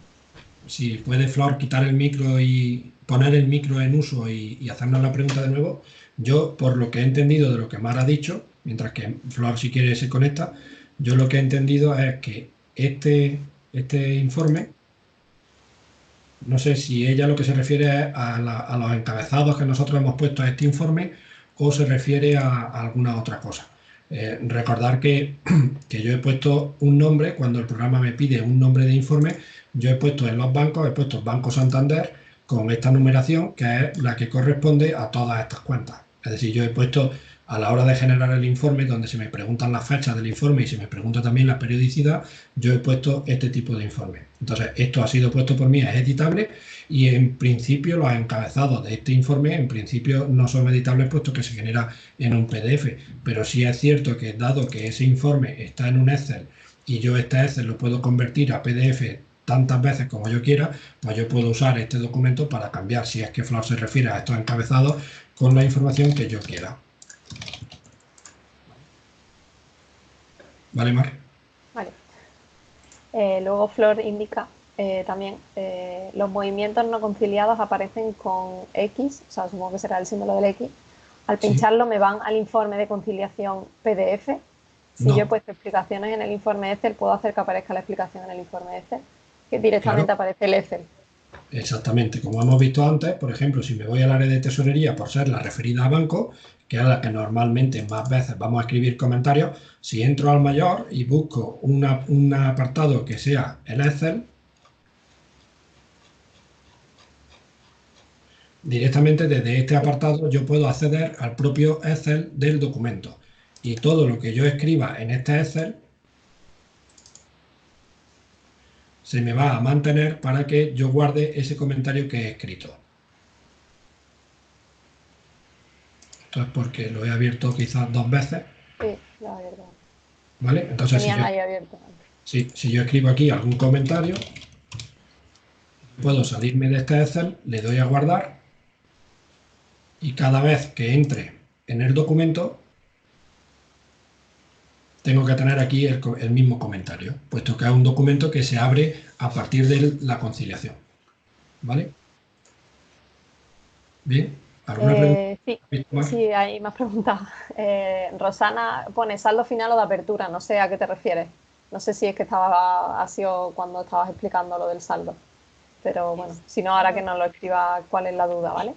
Si puede Flor quitar el micro y poner el micro en uso y hacernos la pregunta de nuevo, yo por lo que he entendido de lo que Mar ha dicho, mientras que Flor si quiere se conecta, yo lo que he entendido es que este informe, no sé si ella lo que se refiere es a los encabezados que nosotros hemos puesto a este informe o se refiere a alguna otra cosa. Recordar que yo he puesto un nombre, cuando el programa me pide un nombre de informe, yo he puesto en los bancos, he puesto Banco Santander con esta numeración que es la que corresponde a todas estas cuentas. Es decir, yo he puesto a la hora de generar el informe, donde se me preguntan las fechas del informe y se me pregunta también la periodicidad, yo he puesto este tipo de informe. Entonces, esto ha sido puesto por mí, es editable y en principio los encabezados de este informe en principio no son editables puesto que se genera en un PDF, pero sí es cierto que dado que ese informe está en un Excel y yo este Excel lo puedo convertir a PDF tantas veces como yo quiera, pues yo puedo usar este documento para cambiar, si es que Flor se refiere a estos encabezados, con la información que yo quiera. ¿Vale, Mar? Vale. Luego Flor indica también los movimientos no conciliados aparecen con X, o sea, supongo que será el símbolo del X. Al pincharlo me van al informe de conciliación PDF. Si No. yo he puesto explicaciones en el informe de Excel, puedo hacer que aparezca la explicación en el informe de Excel, que directamente Claro. aparece el Excel. Exactamente, como hemos visto antes, por ejemplo, si me voy al área de tesorería por ser la referida a banco, que es la que normalmente más veces vamos a escribir comentarios, si entro al mayor y busco un apartado que sea el Excel, directamente desde este apartado yo puedo acceder al propio Excel del documento. Y todo lo que yo escriba en este Excel se me va a mantener para que yo guarde ese comentario que he escrito. Esto es porque lo he abierto quizás 2 veces. Sí, lo he abierto. ¿Vale? Entonces, Tenías ahí abierto antes. si yo escribo aquí algún comentario, puedo salirme de este Excel, le doy a guardar y cada vez que entre en el documento tengo que tener aquí el mismo comentario, puesto que es un documento que se abre a partir de la conciliación. ¿Vale? Bien. ¿Alguna pregunta? Sí, hay más preguntas. Rosana pone saldo final o de apertura, no sé a qué te refieres. No sé si es que ha sido cuando estabas explicando lo del saldo. Pero bueno, si no, ahora que nos lo escriba, cuál es la duda, ¿vale?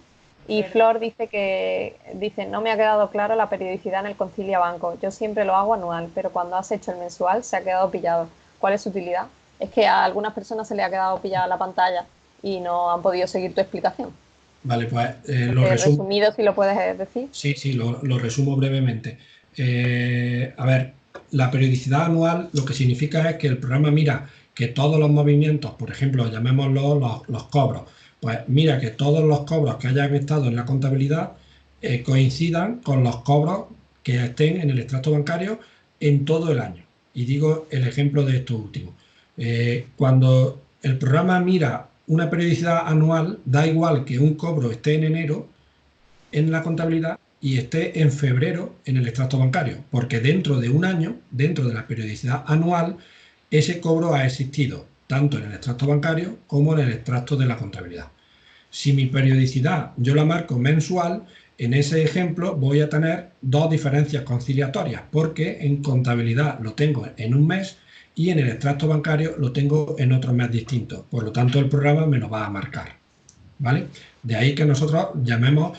Y Flor dice, no me ha quedado claro la periodicidad en el Concilia Banco. Yo siempre lo hago anual, pero cuando has hecho el mensual se ha quedado pillado. ¿Cuál es su utilidad? Es que a algunas personas se les ha quedado pillada la pantalla y no han podido seguir tu explicación. Vale, pues lo resumo. Resumido, si lo puedes decir. Sí, lo resumo brevemente. A ver, la periodicidad anual lo que significa es que el programa mira que todos los movimientos, por ejemplo, llamémoslo los cobros, pues mira que todos los cobros que hayan estado en la contabilidad coincidan con los cobros que estén en el extracto bancario en todo el año. Y digo el ejemplo de esto último. Cuando el programa mira una periodicidad anual, da igual que un cobro esté en enero, en la contabilidad y esté en febrero en el extracto bancario, porque dentro de un año, dentro de la periodicidad anual, ese cobro ha existido tanto en el extracto bancario como en el extracto de la contabilidad. Si mi periodicidad yo la marco mensual, en ese ejemplo voy a tener dos diferencias conciliatorias, porque en contabilidad lo tengo en un mes y en el extracto bancario lo tengo en otro mes distinto. Por lo tanto, el programa me lo va a marcar, ¿vale? De ahí que nosotros llamemos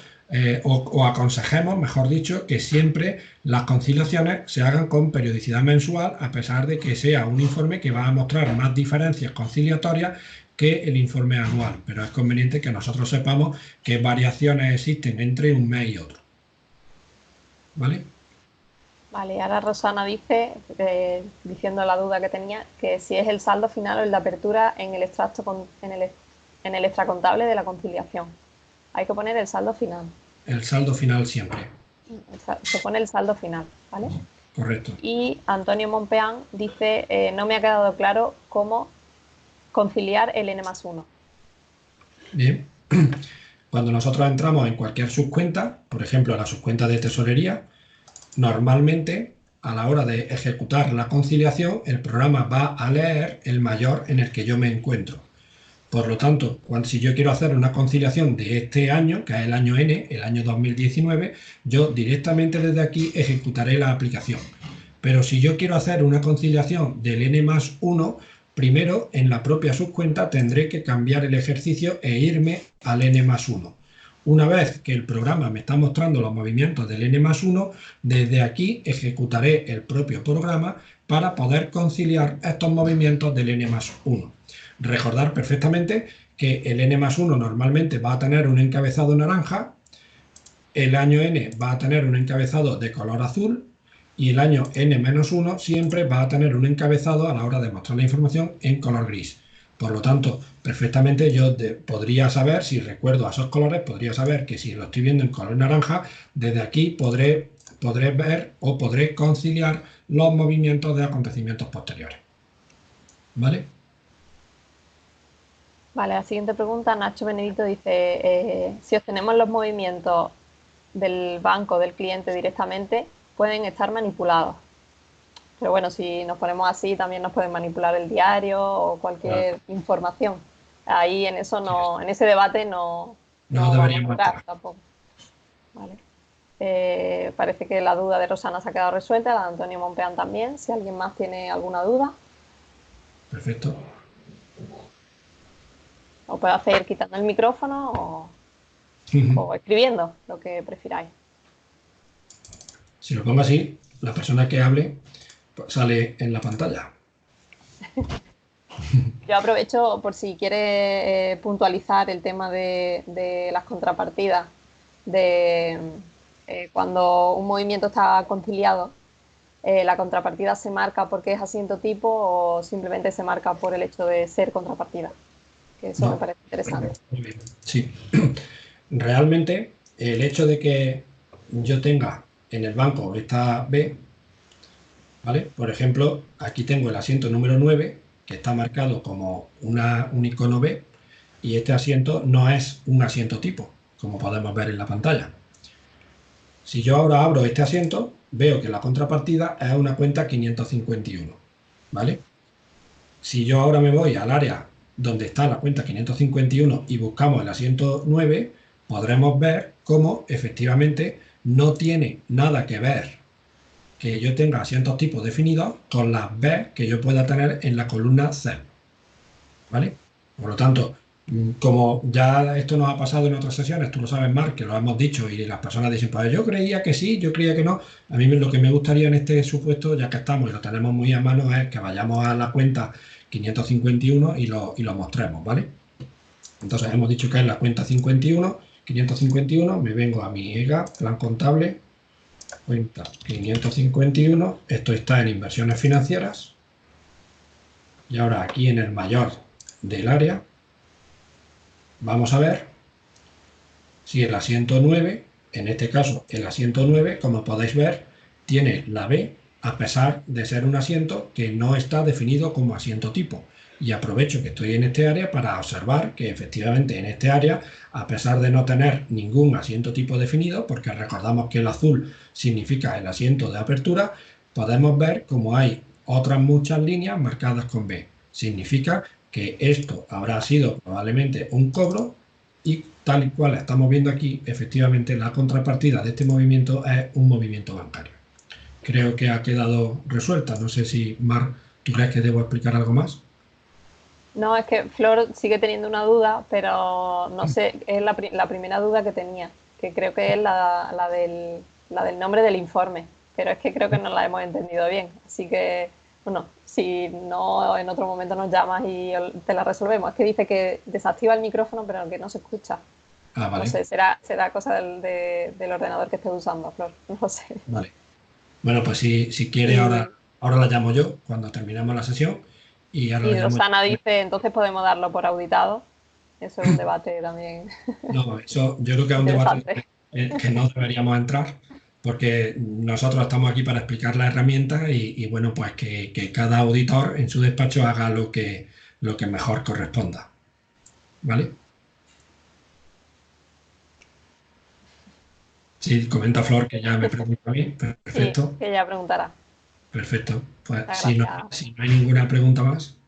o aconsejemos, mejor dicho, que siempre las conciliaciones se hagan con periodicidad mensual, a pesar de que sea un informe que va a mostrar más diferencias conciliatorias que el informe anual. Pero es conveniente que nosotros sepamos qué variaciones existen entre un mes y otro. ¿Vale? Vale, ahora Rosana dice, diciendo la duda que tenía, que si es el saldo final o el de apertura en el en el extracontable de la conciliación. Hay que poner el saldo final. El saldo final siempre. Se pone el saldo final, ¿vale? Correcto. Y Antonio Monpeán dice, no me ha quedado claro cómo conciliar el N+1. Bien. Cuando nosotros entramos en cualquier subcuenta, por ejemplo, la subcuenta de tesorería, normalmente a la hora de ejecutar la conciliación, el programa va a leer el mayor en el que yo me encuentro. Por lo tanto, si yo quiero hacer una conciliación de este año, que es el año N, el año 2019, yo directamente desde aquí ejecutaré la aplicación. Pero si yo quiero hacer una conciliación del N+1, primero en la propia subcuenta tendré que cambiar el ejercicio e irme al N+1. Una vez que el programa me está mostrando los movimientos del N+1, desde aquí ejecutaré el propio programa para poder conciliar estos movimientos del N+1. Recordar perfectamente que el N+1 normalmente va a tener un encabezado naranja, el año N va a tener un encabezado de color azul y el año N-1 siempre va a tener un encabezado a la hora de mostrar la información en color gris. Por lo tanto, perfectamente yo podría saber, si recuerdo a esos colores, podría saber que si lo estoy viendo en color naranja, desde aquí podré ver o podré conciliar los movimientos de acontecimientos posteriores. ¿Vale? Vale, la siguiente pregunta, Nacho Benedito dice, si obtenemos los movimientos del banco del cliente directamente, pueden estar manipulados. Pero bueno, si nos ponemos así, también nos pueden manipular el diario o cualquier información. Ahí en eso no, en ese debate no deberíamos entrar tampoco. Vale. Parece que la duda de Rosana se ha quedado resuelta, la de Antonio Monpeán también. Si alguien más tiene alguna duda. Perfecto. Lo puedo hacer quitando el micrófono o escribiendo, lo que prefiráis. Si lo pongo así, la persona que hable sale en la pantalla. Yo aprovecho por si quiere puntualizar el tema de las contrapartidas, de cuando un movimiento está conciliado, la contrapartida se marca porque es asiento tipo o simplemente se marca por el hecho de ser contrapartida. Que eso me parece interesante. Muy bien. Sí. Realmente, el hecho de que yo tenga en el banco esta B, ¿vale? Por ejemplo, aquí tengo el asiento número 9, que está marcado como un icono B, y este asiento no es un asiento tipo, como podemos ver en la pantalla. Si yo ahora abro este asiento, veo que la contrapartida es una cuenta 551, ¿vale? Si yo ahora me voy al área donde está la cuenta 551 y buscamos el asiento 9, podremos ver cómo efectivamente no tiene nada que ver que yo tenga asientos tipos definidos con las B que yo pueda tener en la columna C. ¿Vale? Por lo tanto, como ya esto nos ha pasado en otras sesiones, tú lo sabes, Marc, que lo hemos dicho y las personas dicen, pues yo creía que sí, yo creía que no. A mí lo que me gustaría en este supuesto, ya que estamos y lo tenemos muy a mano, es que vayamos a la cuenta 551 y lo mostremos, ¿vale? Entonces hemos dicho que es la cuenta 551, me vengo a mi EGA, plan contable, cuenta 551, esto está en inversiones financieras, y ahora aquí en el mayor del área, vamos a ver si el asiento 9, en este caso el asiento 9, como podéis ver, tiene la B, a pesar de ser un asiento que no está definido como asiento tipo. y aprovecho que estoy en este área para observar que efectivamente en este área, a pesar de no tener ningún asiento tipo definido, porque recordamos que el azul significa el asiento de apertura, podemos ver cómo hay otras muchas líneas marcadas con B. Significa que esto habrá sido probablemente un cobro y tal y cual estamos viendo aquí, efectivamente la contrapartida de este movimiento es un movimiento bancario. Creo que ha quedado resuelta. No sé si, Mar, ¿tú crees que debo explicar algo más? No, es que Flor sigue teniendo una duda, pero no sé, es la primera duda que tenía, que creo que es la del nombre del informe, pero es que creo que no la hemos entendido bien. Así que, bueno, si no, en otro momento nos llamas y te la resolvemos. Es que dice que desactiva el micrófono, pero que no se escucha. Ah, No vale, sé, será cosa del ordenador que estés usando, Flor. No sé. vale. Bueno, pues si quiere Y, ahora la llamo yo cuando terminemos la sesión y ahora la y llamo yo. Rosana dice, entonces podemos darlo por auditado. Eso es un debate también No, eso yo creo que es un debate interesante. que no deberíamos entrar porque nosotros estamos aquí para explicar la herramienta y bueno, pues que cada auditor en su despacho haga lo que mejor corresponda. ¿Vale? Sí, comenta Bueno, Flor que ya me pregunta a mí. sí, Perfecto, que ella preguntará. perfecto. Pues Muchas gracias. si no hay ninguna pregunta más,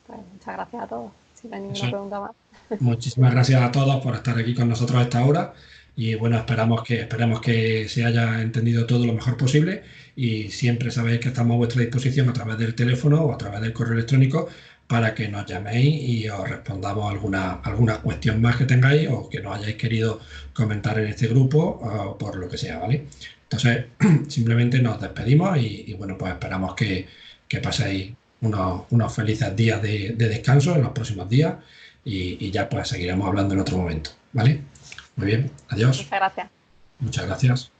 Pues muchas gracias a todos. Si no hay ninguna eso, pregunta más. muchísimas gracias a todos por estar aquí con nosotros a esta hora y bueno, esperemos que se haya entendido todo lo mejor posible y siempre sabéis que estamos a vuestra disposición a través del teléfono o a través del correo electrónico para que nos llaméis y os respondamos alguna cuestión más que tengáis o que nos hayáis querido comentar en este grupo o por lo que sea, ¿vale? Entonces, simplemente nos despedimos y bueno, pues esperamos que paséis unos felices días de descanso en los próximos días y ya pues seguiremos hablando en otro momento, ¿vale? Muy bien, adiós, Muchas gracias. muchas gracias.